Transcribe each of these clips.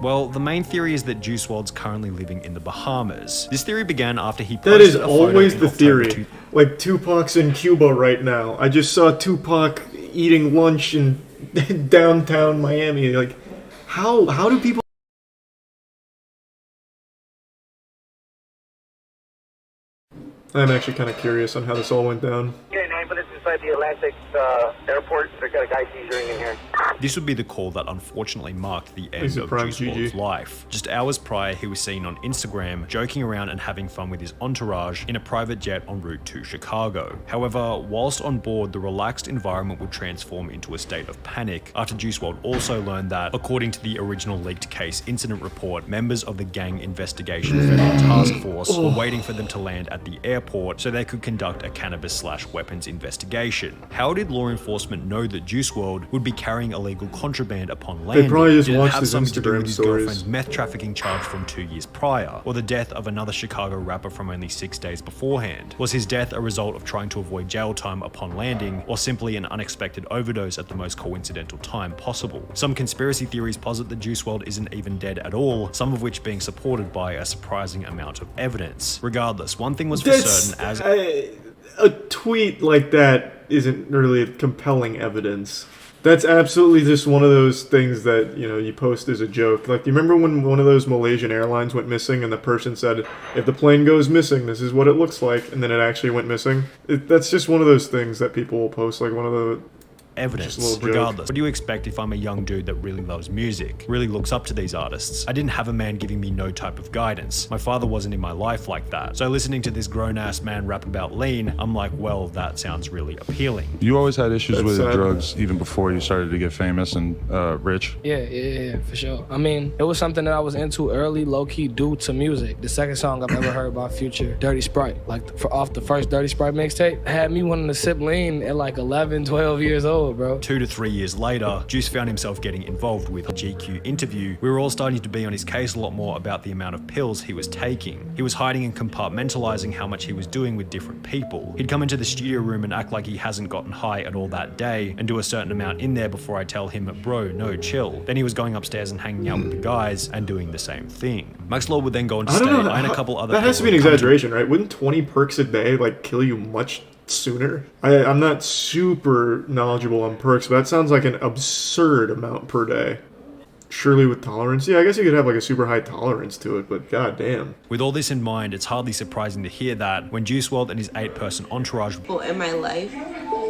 Well, the main theory is that Juice WRLD's currently living in the Bahamas. This theory began after he That posted is a photo always in the October theory. Like, Tupac's in Cuba right now. I just saw Tupac eating lunch in downtown Miami. Like, how do people... I'm actually kind of curious on how this all went down. Yeah, 9 minutes inside the Atlantic airport. They got a guy seizuring in here. This would be the call that unfortunately marked the end of prime Juice WRLD's GG. life. Just hours prior, he was seen on Instagram joking around and having fun with his entourage in a private jet en route to Chicago. However, whilst on board, the relaxed environment would transform into a state of panic after Juice WRLD also learned that, according to the original leaked case incident report, members of the Gang Investigation Federal Task Force were waiting for them to land at the airport so they could conduct a cannabis/weapons investigation. How did law enforcement know that Juice WRLD would be carrying illegal contraband upon landing? They probably just Did it watched have his something to do with Instagram his stories. girlfriend's meth trafficking charge from 2 years prior, or the death of another Chicago rapper from only 6 days beforehand? Was his death a result of trying to avoid jail time upon landing, or simply an unexpected overdose at the most coincidental time possible? Some conspiracy theories posit that Juice WRLD isn't even dead at all, some of which being supported by a surprising amount of evidence. Regardless, one thing was for certain as a tweet like that isn't really compelling evidence. That's absolutely just one of those things that, you know, you post as a joke. Like, you remember when one of those Malaysian airlines went missing and the person said, if the plane goes missing, this is what it looks like, and then it actually went missing? That's just one of those things that people will post, like one of the... evidence. Regardless, what do you expect if I'm a young dude that really loves music, really looks up to these artists? I didn't have a man giving me no type of guidance. My father wasn't in my life like that. So listening to this grown-ass man rap about lean, I'm like, well, that sounds really appealing. You always had issues That's with sad. drugs even before you started to get famous and rich? Yeah, for sure. I mean, it was something that I was into early, low-key, due to music. The second song I've ever heard by Future, Dirty Sprite, like off the first Dirty Sprite mixtape, had me wanting to sip lean at like 11, 12 years old, bro. 2 to 3 years later, Juice found himself getting involved with a GQ interview. We were all starting to be on his case a lot more about the amount of pills he was taking. He was hiding and compartmentalizing how much he was doing with different people. He'd come into the studio room and act like he hasn't gotten high at all that day and do a certain amount in there before I tell him, bro, no, chill. Then he was going upstairs and hanging out with the guys and doing the same thing. Max Lord would then go on to I state, don't know. I and a couple other That has to be an people would come exaggeration, right? Wouldn't 20 perks a day, like, kill you much sooner? I'm not super knowledgeable on perks, but that sounds like an absurd amount per day. Surely with tolerance? Yeah, I guess you could have like a super high tolerance to it, but goddamn. With all this in mind, it's hardly surprising to hear that when Juice WRLD and his 8-person entourage in my life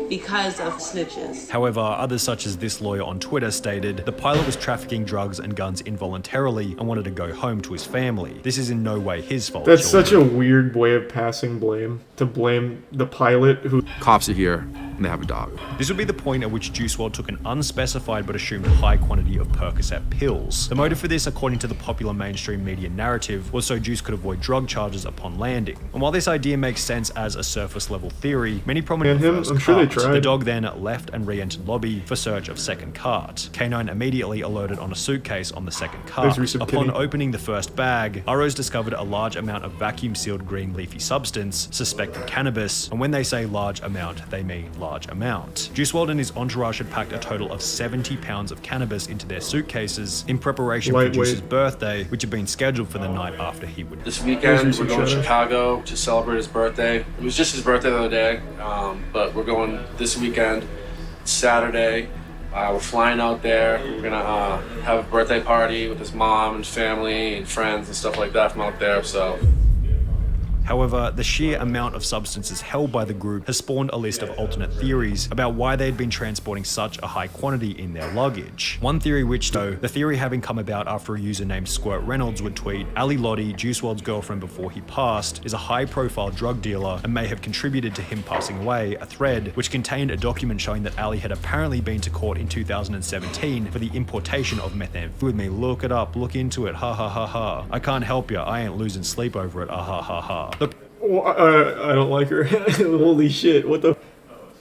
because of snitches. However, others such as this lawyer on Twitter stated, the pilot was trafficking drugs and guns involuntarily and wanted to go home to his family. This is in no way his fault. That's such a weird way of passing blame, to blame the pilot who... Cops are here and they have a dog. This would be the point at which Juice WRLD took an unspecified but assumed high quantity of Percocet pills. The motive for this, according to the popular mainstream media narrative, was so Juice could avoid drug charges upon landing. And while this idea makes sense as a surface level theory, many prominent And him, first I'm sure they cart. tried. The dog then left and re-entered lobby for search of second cart. K9 immediately alerted on a suitcase on the second cart. Upon opening the first bag, ROs discovered a large amount of vacuum-sealed green leafy substance, suspected cannabis, and when they say large amount, they mean large amount. Juice WRLD and his entourage had packed a total of 70 pounds of cannabis into their suitcases in preparation for Juice's birthday, which had been scheduled for the night after he would... This weekend, we're going to Chicago to celebrate his birthday. It was just his birthday the other day, but we're going this weekend, Saturday. We're flying out there. We're gonna have a birthday party with his mom and family and friends and stuff like that from out there, so. However, the sheer amount of substances held by the group has spawned a list of alternate theories about why they'd been transporting such a high quantity in their luggage. One theory which, though, the theory having come about after a user named Squirt Reynolds would tweet, Ali Lottie, Juice WRLD's girlfriend before he passed, is a high-profile drug dealer and may have contributed to him passing away, a thread which contained a document showing that Ali had apparently been to court in 2017 for the importation of methamphetamine. With me, look it up, look into it, ha ha ha ha. I can't help ya, I ain't losing sleep over it, ah ha ha ha. Look, I don't like her. Holy shit, what the...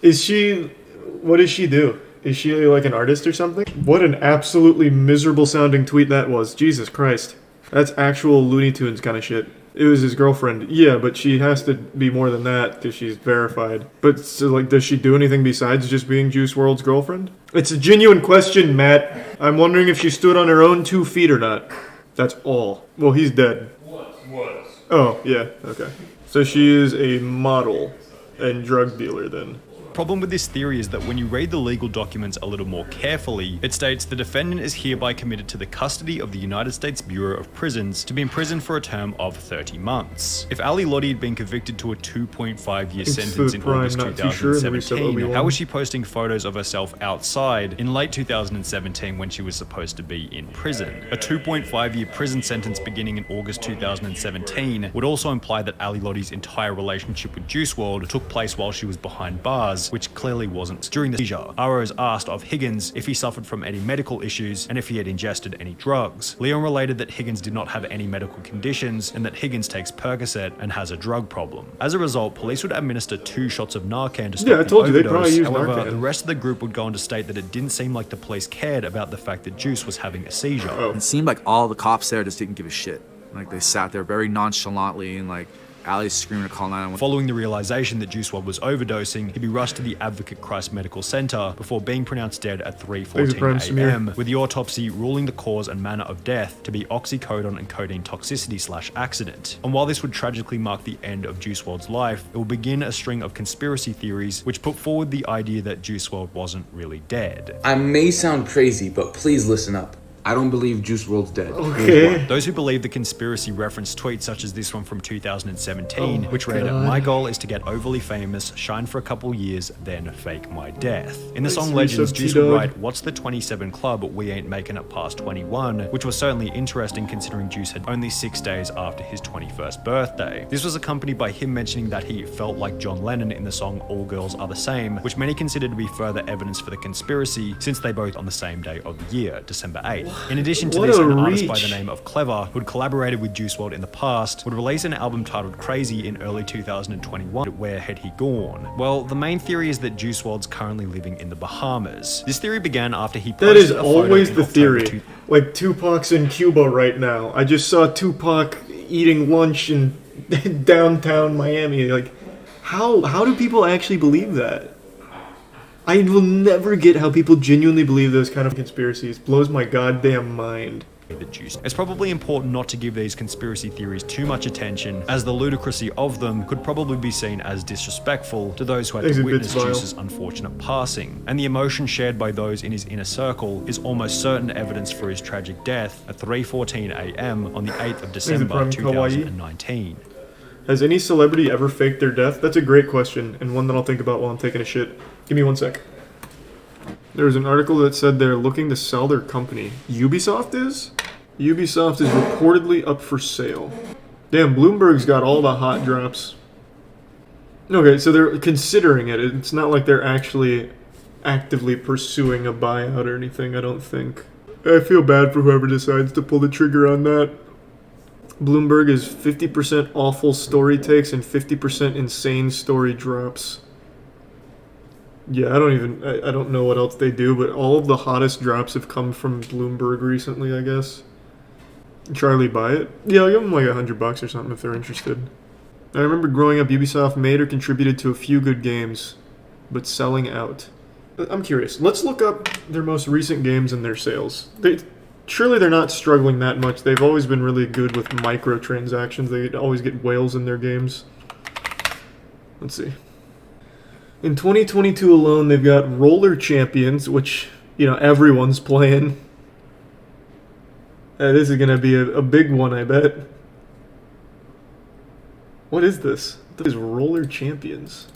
What does she do? Is she like an artist or something? What an absolutely miserable sounding tweet that was. Jesus Christ. That's actual Looney Tunes kind of shit. It was his girlfriend. Yeah, but she has to be more than that because she's verified. But so, like, does she do anything besides just being Juice WRLD's girlfriend? It's a genuine question, Matt. I'm wondering if she stood on her own 2 feet or not. That's all. Well, he's dead. Was. Oh, yeah, okay. So she is a model and drug dealer then. Problem with this theory is that when you read the legal documents a little more carefully, it states the defendant is hereby committed to the custody of the United States Bureau of Prisons to be imprisoned for a term of 30 months. If Ali Lottie had been convicted to a 2.5-year sentence in August 2017, how was she posting photos of herself outside in late 2017 when she was supposed to be in prison? A 2.5-year prison sentence beginning in August 2017 would also imply that Ali Lottie's entire relationship with Juice WRLD took place while she was behind bars, which clearly wasn't. During the seizure, Arrows asked of Higgins if he suffered from any medical issues and if he had ingested any drugs. Leon related that Higgins did not have any medical conditions and that Higgins takes Percocet and has a drug problem. As a result, police would administer 2 shots of Narcan to stop I told you, they probably overdose. used However, Narcan. the rest of the group would go on to state that it didn't seem like the police cared about the fact that Juice was having a seizure. It seemed like all the cops there just didn't give a shit. Like, they sat there very nonchalantly and, like, Ali's screaming to call 911. Following the realization that Juice WRLD was overdosing, he'd be rushed to the Advocate Christ Medical Center before being pronounced dead at 3:14 a.m., with the autopsy ruling the cause and manner of death to be oxycodone and codeine toxicity/accident. And while this would tragically mark the end of Juice WRLD's life, it will begin a string of conspiracy theories which put forward the idea that Juice WRLD wasn't really dead. I may sound crazy, but please listen up. I don't believe Juice WRLD's dead. Okay. Those who believe the conspiracy reference tweets such as this one from 2017, which read, "My goal is to get overly famous, shine for a couple years, then fake my death." In the song Legends, Juice would write, "What's the 27 club? We ain't making it past 21," which was certainly interesting considering Juice had only 6 days after his 21st birthday. This was accompanied by him mentioning that he felt like John Lennon in the song All Girls Are the Same, which many consider to be further evidence for the conspiracy since they both on the same day of the year, December 8th. In addition to this, an artist by the name of Clever, who'd collaborated with Juice WRLD in the past, would release an album titled Crazy in early 2021. Where had he gone? Well, the main theory is that Juice WRLD's currently living in the Bahamas. This theory began after he posted That is a photo always in the October theory. Like, Tupac's in Cuba right now. I just saw Tupac eating lunch in downtown Miami. Like, how do people actually believe that? I will never get how people genuinely believe those kind of conspiracies. Blows my goddamn mind. the Juice. It's probably important not to give these conspiracy theories too much attention, as the ludicrousy of them could probably be seen as disrespectful to those who had to witness Juice's unfortunate passing, and the emotion shared by those in his inner circle is almost certain evidence for his tragic death at 3:14 a.m. on the 8th of December 2019. Has any celebrity ever faked their death? That's a great question, and one that I'll think about while I'm taking a shit. Give me 1 sec. There was an article that said they're looking to sell their company. Ubisoft is? Ubisoft is reportedly up for sale. Damn, Bloomberg's got all the hot drops. Okay, so they're considering it. It's not like they're actually actively pursuing a buyout or anything, I don't think. I feel bad for whoever decides to pull the trigger on that. Bloomberg is 50% awful story takes and 50% insane story drops. Yeah, I don't know what else they do, but all of the hottest drops have come from Bloomberg recently, I guess. Charlie, buy it? Yeah, I'll give them like $100 or something if they're interested. I remember growing up, Ubisoft made or contributed to a few good games, but selling out. I'm curious. Let's look up their most recent games and their sales. Surely they're not struggling that much. They've always been really good with microtransactions. They always get whales in their games. Let's see. In 2022 alone, they've got Roller Champions, which, you know, everyone's playing. This is going to be a big one, I bet. What is this? This is Roller Champions.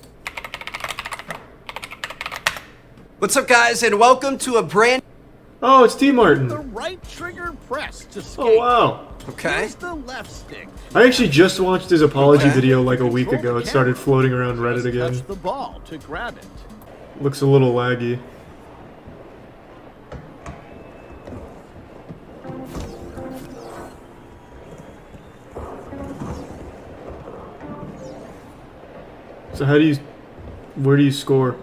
What's up, guys, and welcome to a brand... Oh, it's T. Martin. The right trigger press to skate. Oh, wow. Okay. Use the left stick. I actually just watched his apology video like a week ago. It started floating around Reddit again. Touch the ball to grab it. Looks a little laggy. So where do you score?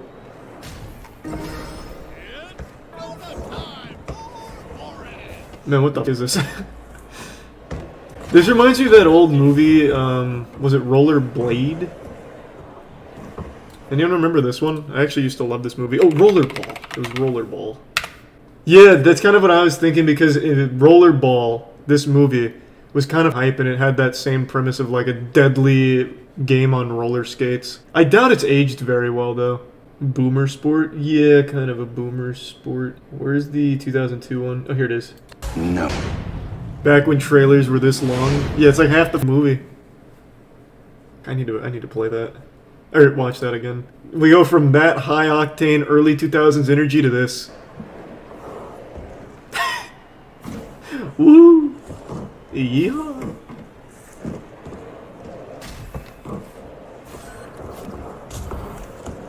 Man, what the fuck is this? This reminds me of that old movie, was it Roller Blade? Anyone remember this one? I actually used to love this movie. Oh, Rollerball. It was Rollerball. Yeah, that's kind of what I was thinking, because in Rollerball, this movie, was kind of hype, and it had that same premise of like a deadly game on roller skates. I doubt it's aged very well, though. Boomer sport? Yeah, kind of a boomer sport. Where's the 2002 one? Oh, here it is. No. Back when trailers were this long. Yeah, it's like half the movie. I need to play that. Or watch that again. We go from that high octane early 2000s energy to this. Woo! Yeah.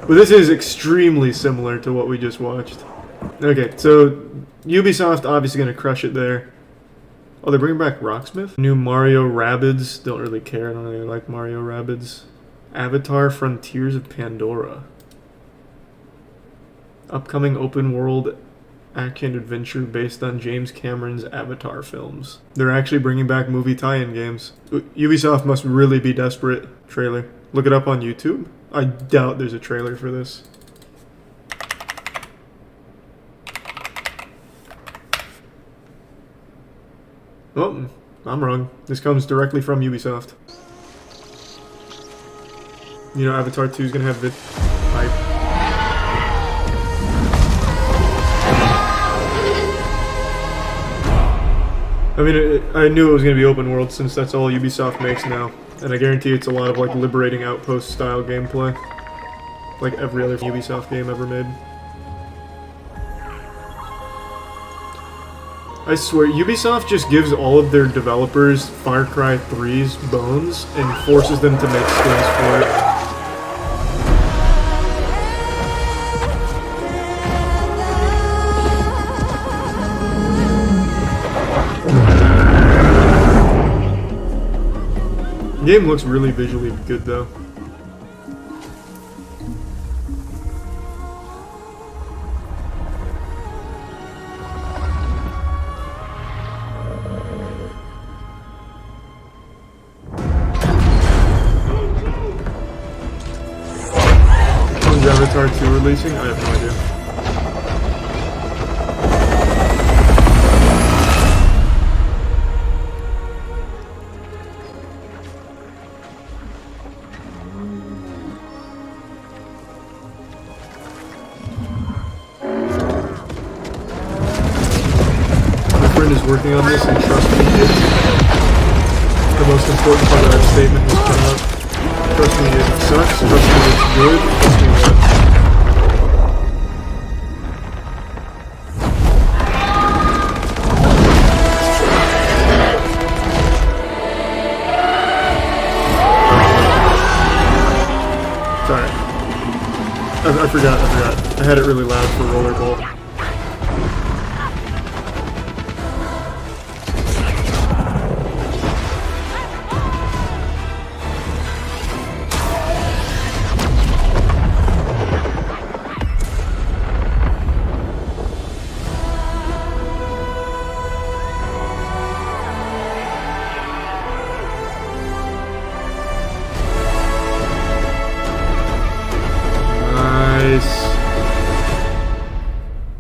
But this is extremely similar to what we just watched. Okay, so Ubisoft obviously gonna crush it there. Oh, they're bringing back Rocksmith? New Mario Rabbids. Don't really care. I don't really like Mario Rabbids. Avatar Frontiers of Pandora. Upcoming open world action adventure based on James Cameron's Avatar films. They're actually bringing back movie tie-in games. Ubisoft must really be desperate. Trailer. Look it up on YouTube. I doubt there's a trailer for this. Oh, I'm wrong. This comes directly from Ubisoft. You know, Avatar 2 is gonna have the hype. I mean, I knew it was gonna be open world since that's all Ubisoft makes now, and I guarantee it's a lot of like liberating outpost style gameplay, like every other Ubisoft game ever made. I swear, Ubisoft just gives all of their developers Far Cry 3's bones and forces them to make skins for it. The game looks really visually good though. When's Avatar 2 releasing? I have no idea. Is working on this, and trust me, it's the most important part of that statement was coming up. Trust me, it sucks. Trust me, it's good. Trust me, Sorry. I forgot. I had it really loud for Rollerball.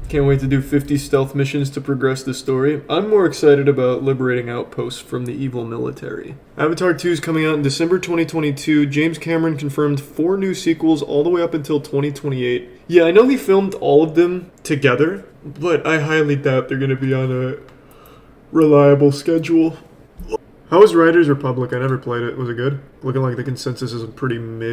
Can't wait to do 50 stealth missions to progress the story. I'm more excited about liberating outposts from the evil military. Avatar 2 is coming out in December 2022. James Cameron confirmed 4 new sequels all the way up until 2028. Yeah, I know he filmed all of them together, but I highly doubt they're going to be on a reliable schedule. How was Riders Republic? I never played it. Was it good? Looking like the consensus is pretty mid.